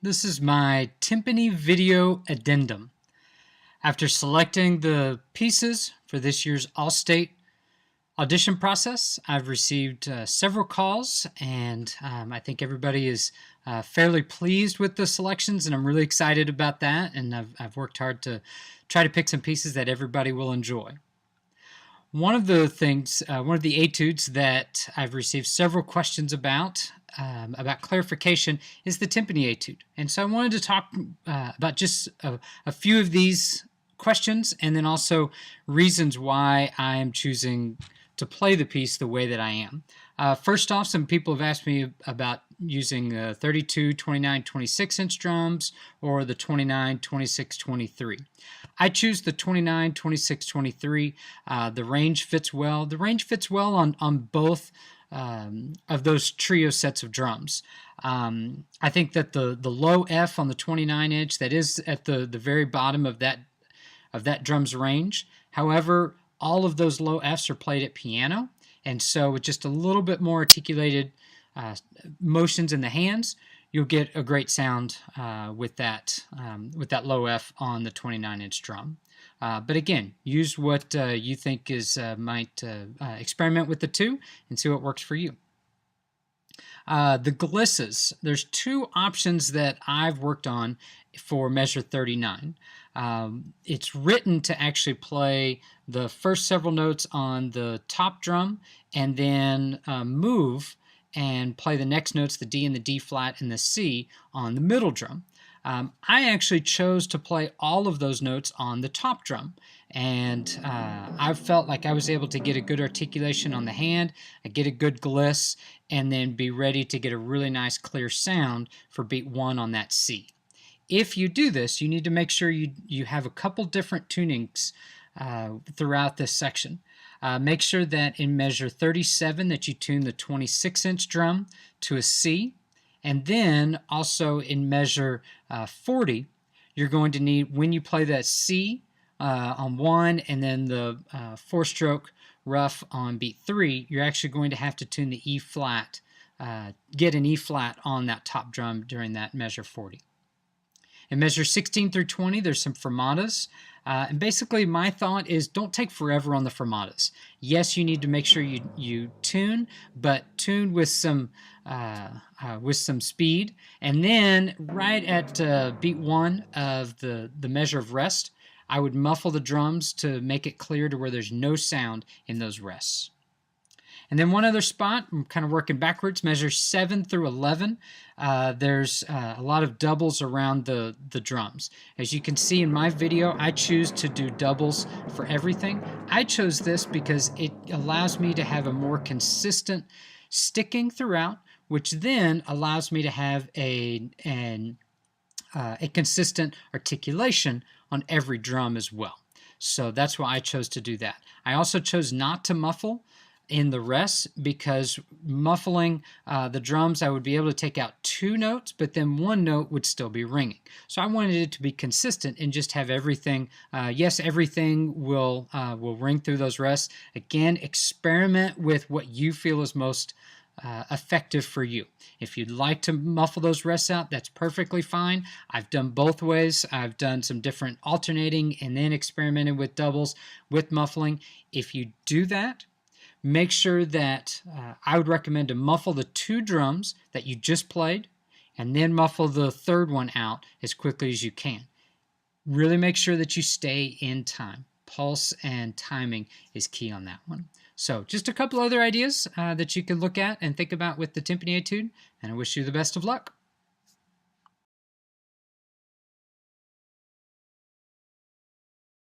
This is my timpani video addendum. After selecting the pieces for this year's All-State audition process, I've received several calls, and I think everybody is fairly pleased with the selections, and I'm really excited about that, and I've worked hard to try to pick some pieces that everybody will enjoy. One of the etudes that I've received several questions about clarification is the timpani etude. And so I wanted to talk about just a few of these questions, and then also reasons why I am choosing to play the piece the way that I am. First off, some people have asked me about using 32, 29, 26-inch drums or the 29, 26, 23. I choose the 29, 26, 23. The range fits well. The range fits well on both of those trio sets of drums. I think that the low F on the 29-inch, that is at the very bottom of that drum's range. However, all of those low Fs are played at piano, and so with just a little bit more articulated motions in the hands, you'll get a great sound with that low F on the 29-inch drum. But again, use what you think might experiment with the two and see what works for you. The glisses, there's two options that I've worked on for measure 39. It's written to actually play the first several notes on the top drum and then move and play the next notes, the D and the D flat and the C, on the middle drum. I actually chose to play all of those notes on the top drum, and I felt like I was able to get a good articulation on the hand, get a good gliss, and then be ready to get a really nice clear sound for beat 1 on that C. If you do this, you need to make sure you have a couple different tunings throughout this section. Make sure that in measure 37 that you tune the 26-inch drum to a C, and then also in measure 40, you're going to need, when you play that C on 1 and then the 4-stroke rough on beat 3, you're actually going to have to tune the E flat, get an E flat on that top drum during that measure 40. In measure 16 through 20, there's some fermatas. And basically, my thought is don't take forever on the fermatas. Yes, you need to make sure you tune, but tune with some speed. And then right at beat 1 of the measure of rest, I would muffle the drums to make it clear to where there's no sound in those rests. And then one other spot, I'm kind of working backwards, measure 7 through 11. There's a lot of doubles around the drums. As you can see in my video, I choose to do doubles for everything. I chose this because it allows me to have a more consistent sticking throughout, which then allows me to have a consistent articulation on every drum as well. So that's why I chose to do that. I also chose not to muffle in the rest, because muffling the drums, I would be able to take out 2 notes, but then 1 note would still be ringing. So I wanted it to be consistent and just have everything. Yes, everything will ring through those rests. Again, experiment with what you feel is most effective for you. If you'd like to muffle those rests out, that's perfectly fine. I've done both ways. I've done some different alternating and then experimented with doubles with muffling. If you do that, make sure that I would recommend to muffle the 2 drums that you just played and then muffle the 3rd one out as quickly as you can. Really make sure that you stay in time. Pulse and timing is key on that one. So just a couple other ideas that you can look at and think about with the timpani etude, and I wish you the best of luck.